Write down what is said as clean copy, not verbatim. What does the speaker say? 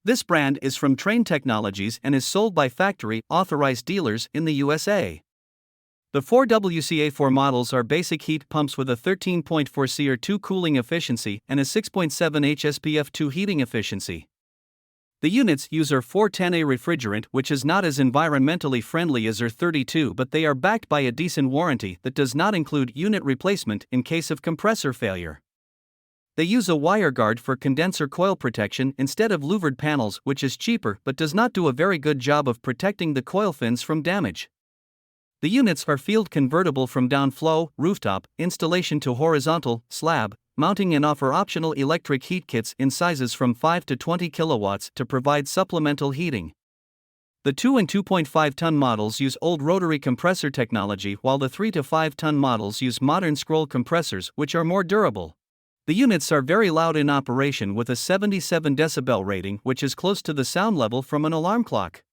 This brand is from Train Technologies and is sold by factory authorized dealers in the USA. The 4 WCA4 models are basic heat pumps with a 13.4 CR2 cooling efficiency and a 6.7 HSPF2 heating efficiency. The units use R410A refrigerant, which is not as environmentally friendly as R32, but they are backed by a decent warranty that does not include unit replacement in case of compressor failure. They use a wire guard for condenser coil protection instead of louvered panels, which is cheaper but does not do a very good job of protecting the coil fins from damage. The units are field convertible from downflow, rooftop, installation to horizontal, slab, mounting, and offer optional electric heat kits in sizes from 5 to 20 kilowatts to provide supplemental heating. The 2 and 2.5 ton models use old rotary compressor technology, while the 3 to 5 ton models use modern scroll compressors, which are more durable. The units are very loud in operation with a 77 decibel rating, which is close to the sound level from an alarm clock.